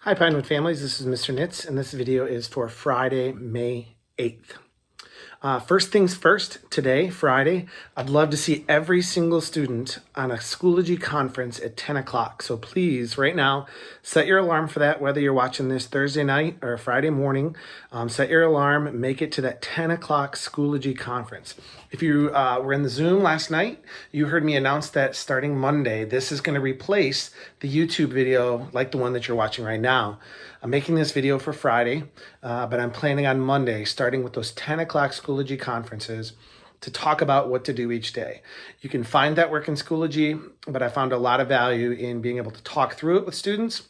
Hi Pinewood families, this is Mr. Nitz, and this video is for Friday, May 8th. First things first, today, Friday, I'd love to see every single student on a Schoology conference at 10 o'clock. So please, right now, set your alarm for that, whether you're watching this Thursday night or Friday morning. Set your alarm, make it to that 10 o'clock Schoology conference. If you were in the Zoom last night, you heard me announce that starting Monday, this is going to replace the YouTube video like the one that you're watching right now. I'm making this video for Friday, but I'm planning on Monday, starting with those 10 o'clock Schoology conferences, to talk about what to do each day. You can find that work in Schoology, but I found a lot of value in being able to talk through it with students.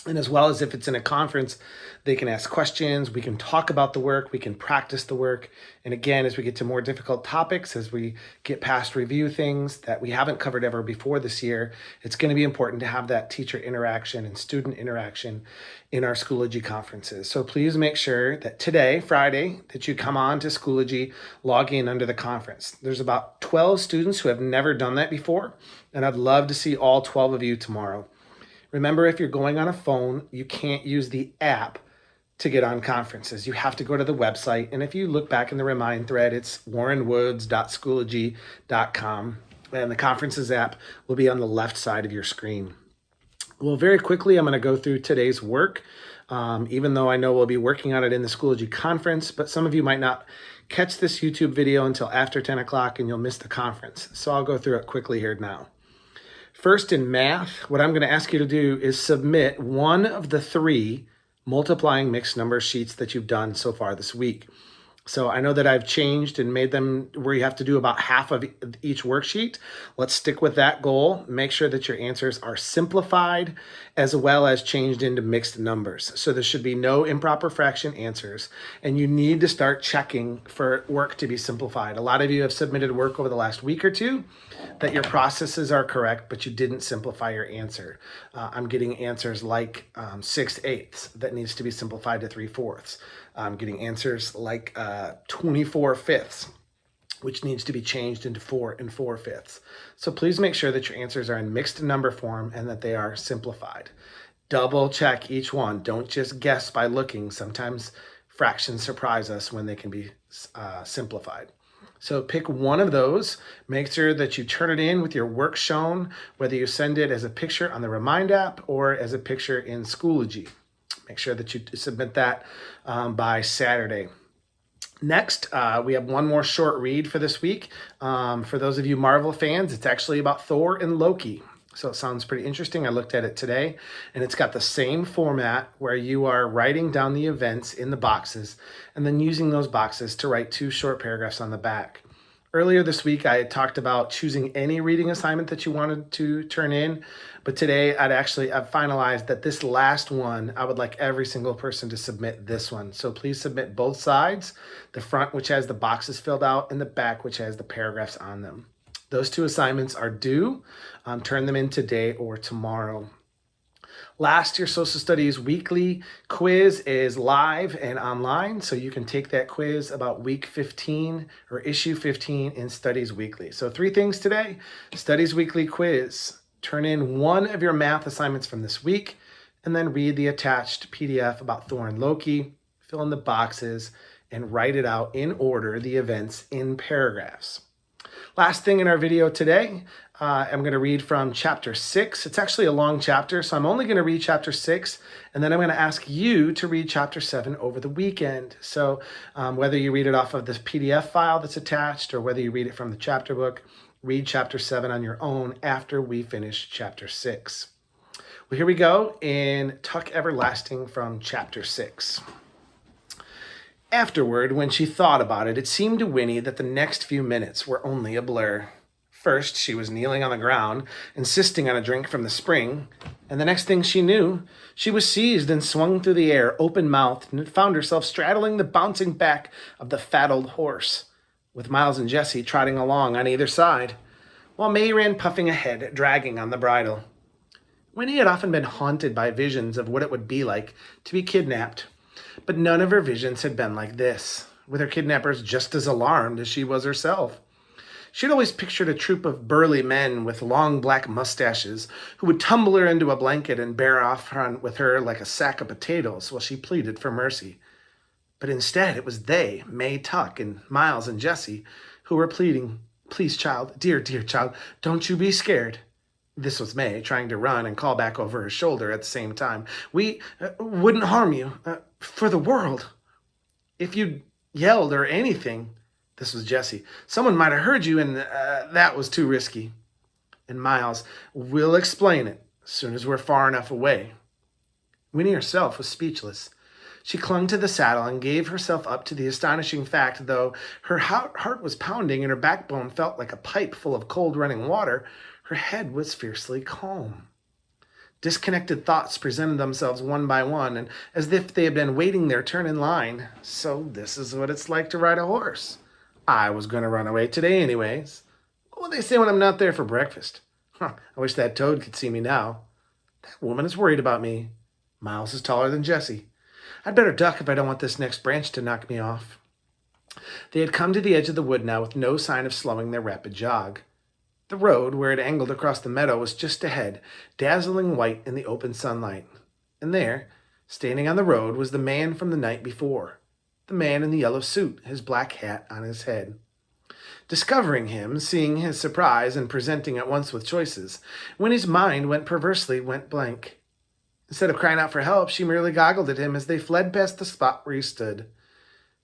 And as well as if it's in a conference, they can ask questions, we can talk about the work, we can practice the work. And again, as we get to more difficult topics, as we get past review things that we haven't covered ever before this year, it's going to be important to have that teacher interaction and student interaction in our Schoology conferences. So please make sure that today, Friday, that you come on to Schoology, log in under the conference. There's about 12 students who have never done that before, and I'd love to see all 12 of you tomorrow. Remember, if you're going on a phone, you can't use the app to get on conferences. You have to go to the website. And if you look back in the Remind thread, it's warrenwoods.schoology.com. And the conferences app will be on the left side of your screen. Well, very quickly, I'm going to go through today's work, even though I know we'll be working on it in the Schoology conference. But some of you might not catch this YouTube video until after 10 o'clock and you'll miss the conference. So I'll go through it quickly here now. First, in math, what I'm going to ask you to do is submit one of the 3 multiplying mixed number sheets that you've done so far this week. So I know that I've changed and made them where you have to do about half of each worksheet. Let's stick with that goal. Make sure that your answers are simplified as well as changed into mixed numbers. So there should be no improper fraction answers. And you need to start checking for work to be simplified. A lot of you have submitted work over the last week or two that your processes are correct, but you didn't simplify your answer. I'm getting answers like 6/8 that needs to be simplified to 3/4. I'm getting answers like 24/5, which needs to be changed into 4 4/5. So please make sure that your answers are in mixed number form and that they are simplified. Double check each one. Don't just guess by looking. Sometimes fractions surprise us when they can be simplified. So pick one of those, make sure that you turn it in with your work shown, whether you send it as a picture on the Remind app or as a picture in Schoology. Make sure that you submit that by Saturday. Next, we have one more short read for this week. For those of you Marvel fans, it's actually about Thor and Loki. So it sounds pretty interesting. I looked at it today, and it's got the same format where you are writing down the events in the boxes and then using those boxes to write 2 short paragraphs on the back. Earlier this week, I had talked about choosing any reading assignment that you wanted to turn in, but today I've finalized that this last one, I would like every single person to submit this one. So please submit both sides, the front which has the boxes filled out and the back which has the paragraphs on them. Those 2 assignments are due. Turn them in today or tomorrow. Last, your social studies weekly quiz is live and online, so you can take that quiz about week 15 or issue 15 in Studies Weekly. So 3 things today: Studies Weekly quiz, turn in one of your math assignments from this week, and then read the attached PDF about Thor and Loki, fill in the boxes, and write it out in order, the events in paragraphs. Last thing in our video today, I'm going to read from chapter 6. It's actually a long chapter, so I'm only going to read chapter 6, and then I'm going to ask you to read chapter 7 over the weekend. So whether you read it off of this PDF file that's attached or whether you read it from the chapter book, read chapter 7 on your own after we finish chapter 6. Well, here we go in Tuck Everlasting from chapter 6. Afterward, when she thought about it, it seemed to Winnie that the next few minutes were only a blur. First, she was kneeling on the ground, insisting on a drink from the spring, and the next thing she knew, she was seized and swung through the air, open-mouthed, and found herself straddling the bouncing back of the fat old horse, with Miles and Jessie trotting along on either side, while May ran puffing ahead, dragging on the bridle. Winnie had often been haunted by visions of what it would be like to be kidnapped, but none of her visions had been like this, with her kidnappers just as alarmed as she was herself. She'd always pictured a troop of burly men with long black mustaches who would tumble her into a blanket and bear off with her like a sack of potatoes while she pleaded for mercy. But instead, it was they, May Tuck and Miles and Jessie, who were pleading, "Please, child, dear, dear child, don't you be scared." This was May, trying to run and call back over her shoulder at the same time. "We wouldn't harm you, for the world. If you yelled or anything," this was Jessie, "someone might have heard you, and that was too risky." And Miles, "We'll explain it as soon as we're far enough away." Winnie herself was speechless. She clung to the saddle and gave herself up to the astonishing fact, though her heart was pounding and her backbone felt like a pipe full of cold running water, her head was fiercely calm. Disconnected thoughts presented themselves one by one, and as if they had been waiting their turn in line. "So this is what it's like to ride a horse. I was going to run away today anyways. What will they say when I'm not there for breakfast? I wish that toad could see me now. That woman is worried about me. Miles is taller than Jessie. I'd better duck if I don't want this next branch to knock me off." They had come to the edge of the wood now with no sign of slowing their rapid jog. The road, where it angled across the meadow, was just ahead, dazzling white in the open sunlight. And there, standing on the road, was the man from the night before. The man in the yellow suit, his black hat on his head. Discovering him, seeing his surprise, and presenting at once with choices, Winnie's mind went blank. Instead of crying out for help, she merely goggled at him as they fled past the spot where he stood.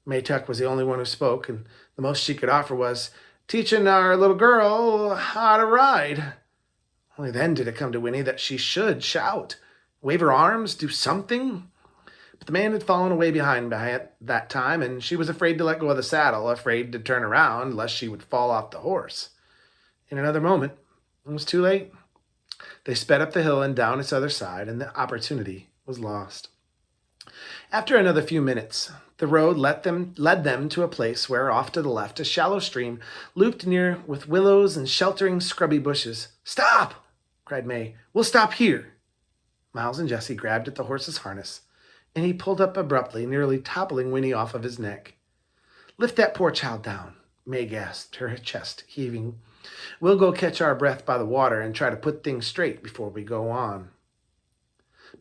Maytuck was the only one who spoke, and the most she could offer was, "Teaching our little girl how to ride." Only then did it come to Winnie that she should shout, wave her arms, do something. But the man had fallen away behind by that time, and she was afraid to let go of the saddle, afraid to turn around lest she would fall off the horse. In another moment, it was too late. They sped up the hill and down its other side, and the opportunity was lost. After another few minutes, the road led them to a place where, off to the left, a shallow stream looped near with willows and sheltering scrubby bushes. "Stop!" cried May. "We'll stop here." Miles and Jessie grabbed at the horse's harness, and he pulled up abruptly, nearly toppling Winnie off of his neck. "Lift that poor child down," May gasped, her chest heaving. "We'll go catch our breath by the water and try to put things straight before we go on."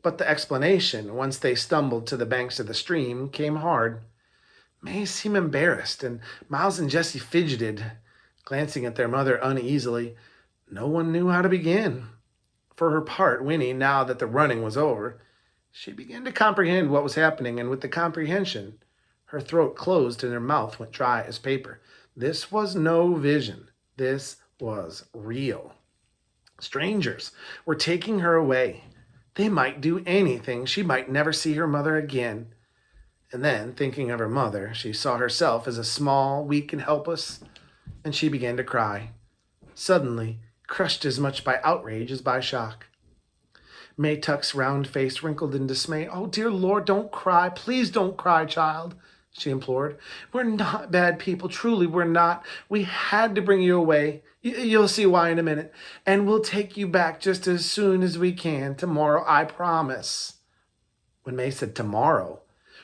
But the explanation, once they stumbled to the banks of the stream, came hard. May seemed embarrassed, and Miles and Jessie fidgeted, glancing at their mother uneasily. No one knew how to begin. For her part, Winnie, now that the running was over, she began to comprehend what was happening, and with the comprehension, her throat closed and her mouth went dry as paper. This was no vision. This was real. Strangers were taking her away. They might do anything. She might never see her mother again. And then, thinking of her mother, she saw herself as a small, weak, and helpless, and she began to cry, suddenly crushed as much by outrage as by shock. Maytuck's round face wrinkled in dismay. "Oh, dear Lord, don't cry. Please don't cry, child," she implored. "We're not bad people. Truly, we're not. We had to bring you away. You'll see why in a minute. And we'll take you back just as soon as we can. Tomorrow, I promise." When May said tomorrow,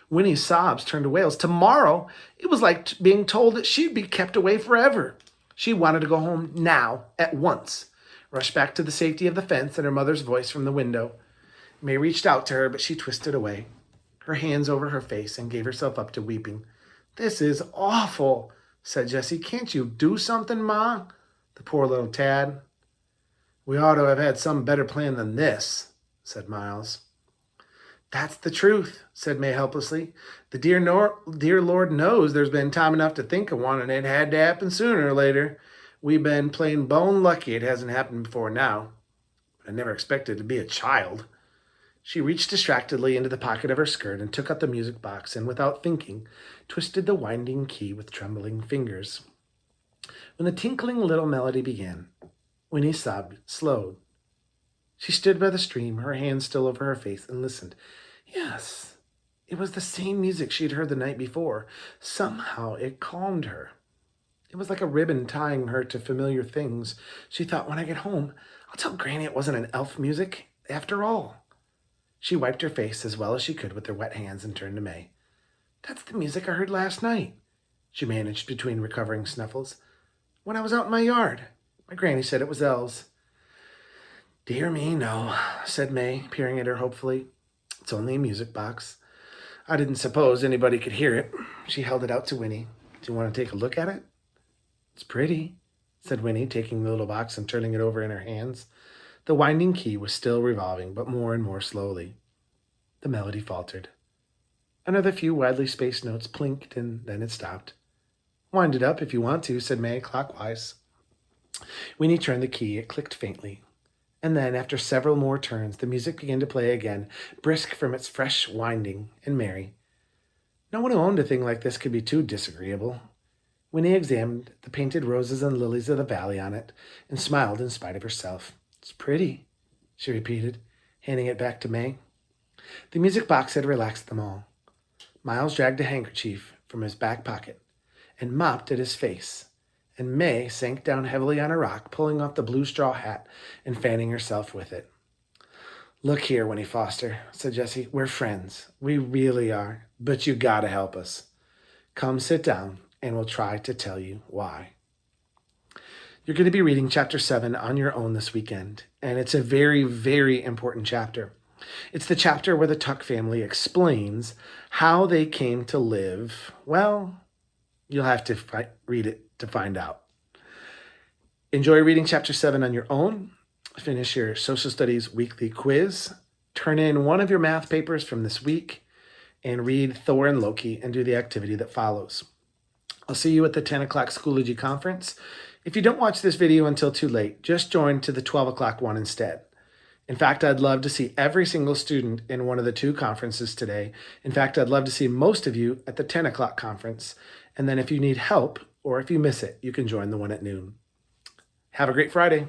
Winnie's sobs turned to wails. Tomorrow? It was like being told that she'd be kept away forever. She wanted to go home now, at once. Rushed back to the safety of the fence and her mother's voice from the window. May reached out to her, but she twisted away, her hands over her face, and gave herself up to weeping. "This is awful," said Jessie. "Can't you do something, Ma?" The poor little tad. "We ought to have had some better plan than this," said Miles. "That's the truth," said May helplessly. "The dear Lord knows there's been time enough to think of one, and it had to happen sooner or later. We've been plain bone lucky it hasn't happened before now. But I never expected to be a child." She reached distractedly into the pocket of her skirt and took out the music box and, without thinking, twisted the winding key with trembling fingers. When the tinkling little melody began, Winnie's sob slowed. She stood by the stream, her hands still over her face, and listened. Yes, it was the same music she'd heard the night before. Somehow it calmed her. It was like a ribbon tying her to familiar things. She thought, when I get home, I'll tell Granny it wasn't an elf music, after all. She wiped her face as well as she could with her wet hands and turned to May. "That's the music I heard last night," she managed between recovering snuffles. When I was out in my yard. My granny said it was elves. Dear me, no, said May, peering at her hopefully. It's only a music box. I didn't suppose anybody could hear it. She held it out to Winnie. Do you want to take a look at it? It's pretty, said Winnie, taking the little box and turning it over in her hands. The winding key was still revolving, but more and more slowly. The melody faltered. Another few widely spaced notes plinked, and then it stopped. Wind it up if you want to, said May, clockwise. Winnie turned the key. It clicked faintly. And then, after several more turns, the music began to play again, brisk from its fresh winding and merry. No one who owned a thing like this could be too disagreeable. Winnie examined the painted roses and lilies of the valley on it and smiled in spite of herself. It's pretty, she repeated, handing it back to May. The music box had relaxed them all. Miles dragged a handkerchief from his back pocket and mopped at his face, and May sank down heavily on a rock, pulling off the blue straw hat and fanning herself with it. Look here, Winnie Foster, said Jessie. We're friends. We really are. But you gotta help us. Come sit down, and we'll try to tell you why. You're going to be reading Chapter 7 on your own this weekend, and it's a very, very important chapter. It's the chapter where the Tuck family explains how they came to live. Well, you'll have to read it to find out. Enjoy reading Chapter 7 on your own. Finish your social studies weekly quiz. Turn in one of your math papers from this week and read Thor and Loki and do the activity that follows. I'll see you at the 10 o'clock Schoology conference. If you don't watch this video until too late, just join to the 12 o'clock one instead. In fact, I'd love to see every single student in one of the two conferences today. In fact, I'd love to see most of you at the 10 o'clock conference. And then if you need help or if you miss it, you can join the one at noon. Have a great Friday.